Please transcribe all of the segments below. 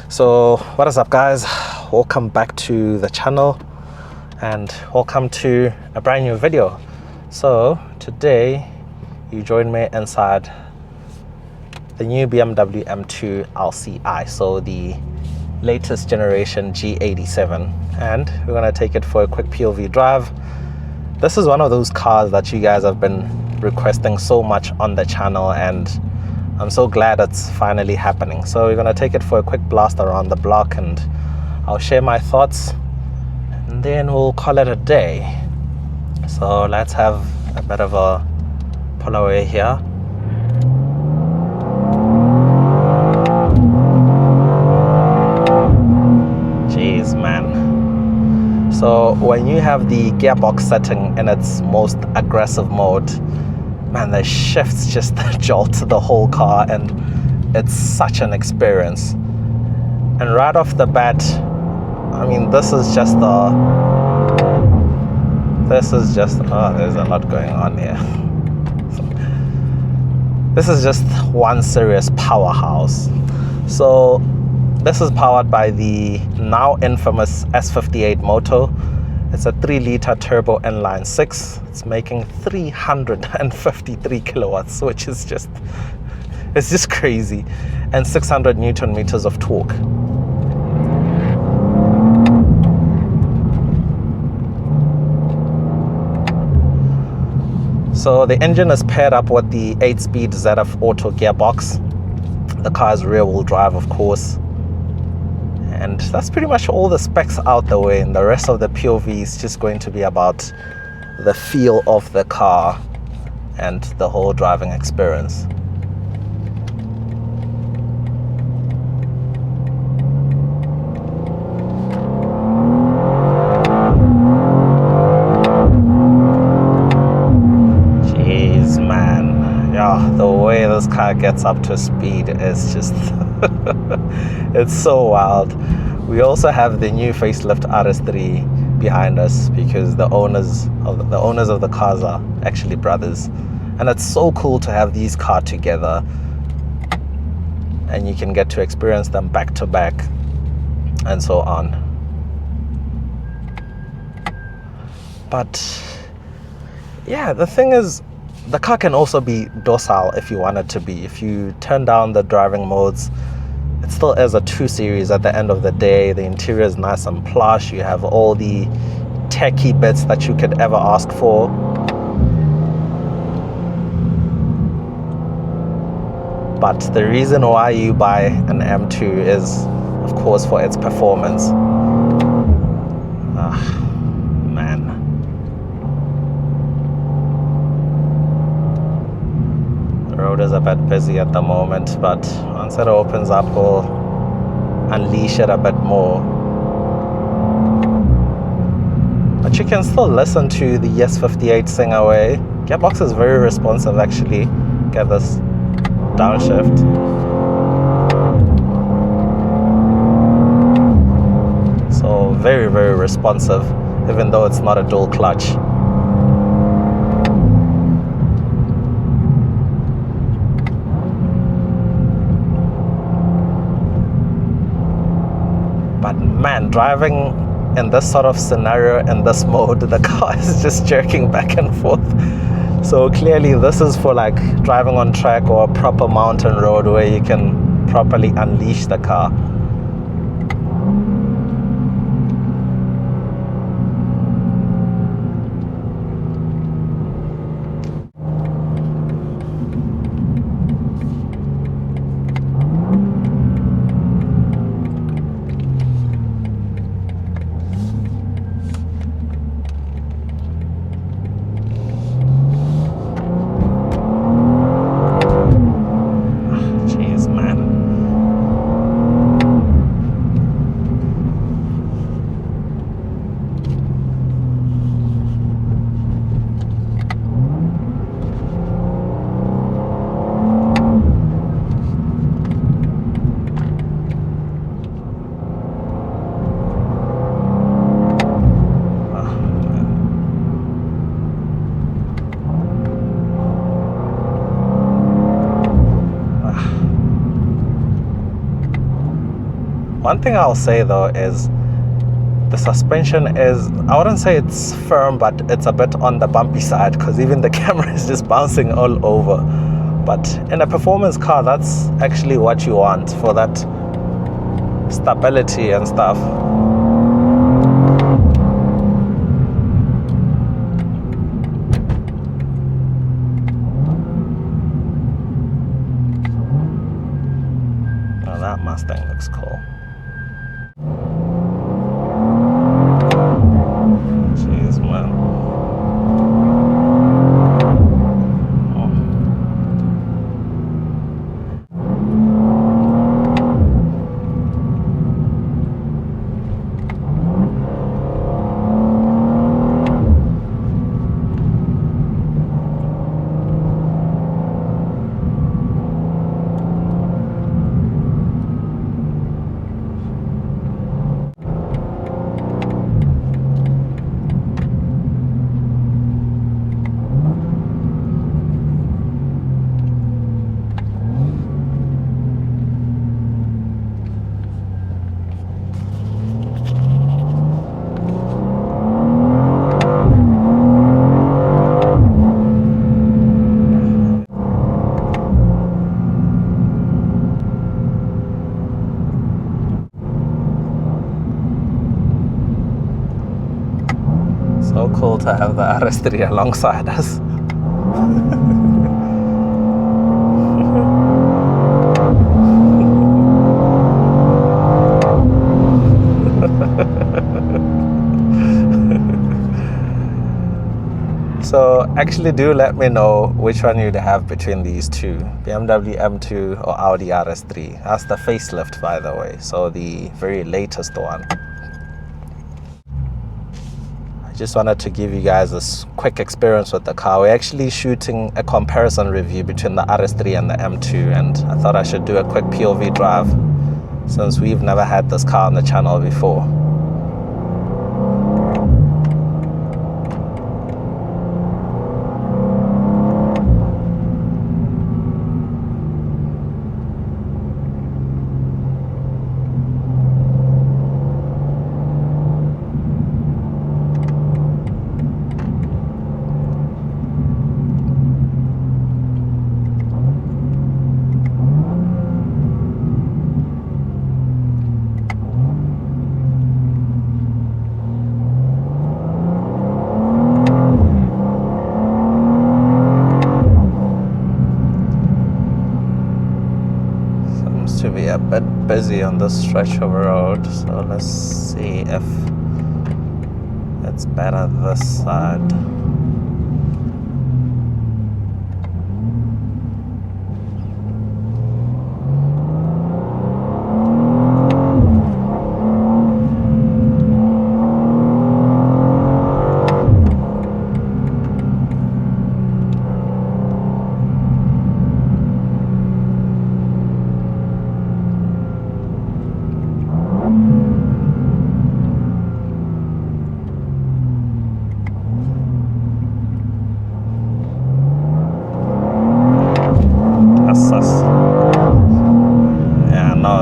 So what is up, guys? Welcome back to the channel and welcome to a brand new video. So today you join me inside the new BMW M2 LCI, so the latest generation G87, and we're going to take it for a quick POV drive. This is one of those cars that you guys have been requesting so much on the channel, and I'm so glad it's finally happening. So we're gonna take it for a quick blast around the block and I'll share my thoughts and then we'll call it a day. So let's have a bit of a pull away here. Jeez, man. So when you have the gearbox setting in its most aggressive mode, man, the shifts just jolt the whole car, and it's such an experience. And right off the bat, I mean, this is just oh, there's a lot going on here. This is just one serious powerhouse. So this is powered by the now infamous S58 motor. It's a 3-liter turbo inline 6. It's making 353 kilowatts, which is just crazy, and 600 Newton meters of torque. So the engine is paired up with the 8-speed ZF Auto gearbox. The car's rear-wheel drive, of course. And that's pretty much all the specs out the way, and the rest of the POV is just going to be about the feel of the car and the whole driving experience. Jeez, man. Yeah, the way this car gets up to speed is just it's so wild. We also have the new facelift RS3 behind us because the owners of the cars are actually brothers, and it's so cool to have these cars together, and you can get to experience them back to back and so on. But yeah, the thing is, the car can also be docile if you want it to be. If you turn down the driving modes, it still is a 2 Series at the end of the day. The interior is nice and plush. You have all the techy bits that you could ever ask for. But the reason why you buy an M2 is, of course, for its performance. Man. The road is a bit busy at the moment, but once it opens up, we'll unleash it a bit more. But you can still listen to the S58 sing away. Gearbox is very responsive, actually. Get this downshift. So very, very responsive, even though it's not a dual clutch. But man, driving in this sort of scenario, in this mode, the car is just jerking back and forth. So clearly this is for like driving on track or a proper mountain road where you can properly unleash the car. One thing I'll say though is the suspension is, I wouldn't say it's firm, but it's a bit on the bumpy side, because even the camera is just bouncing all over. But in a performance car, that's actually what you want, for that stability and stuff. Now that Mustang looks cool. Jeez, man. So cool to have the RS3 alongside us. So actually do let me know which one you'd have between these two, BMW M2 or Audi RS3. That's the facelift, by the way, so the very latest one. Just wanted to give you guys this quick experience with the car. We're actually shooting a comparison review between the RS3 and the M2, and I thought I should do a quick POV drive since we've never had this car on the channel before. To be a bit busy on this stretch of road, so let's see if it's better this side.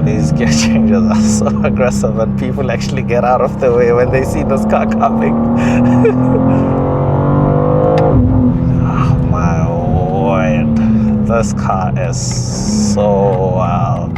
These gear changes are so aggressive, and people actually get out of the way when they see this car coming. Oh my word, this car is so wild.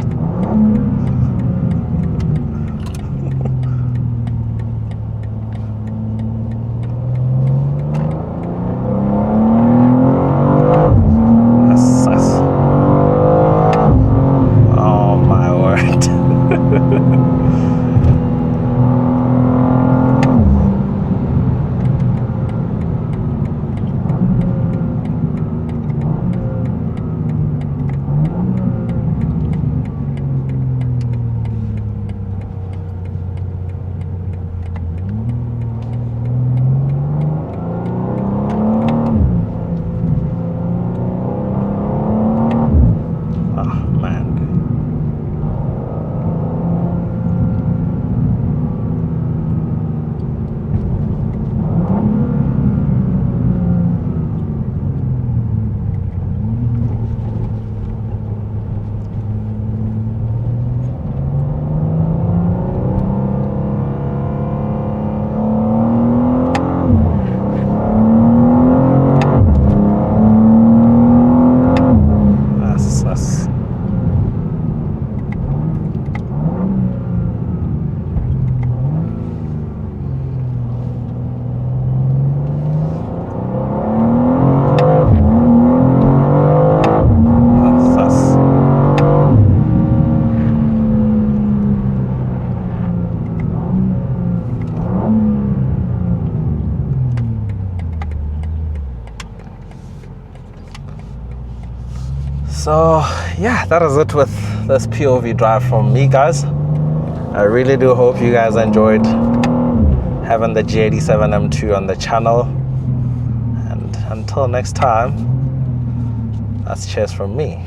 So yeah, that is it with this POV drive from me, guys. I really do hope you guys enjoyed having the G87 M2 on the channel, and until next time, that's cheers from me.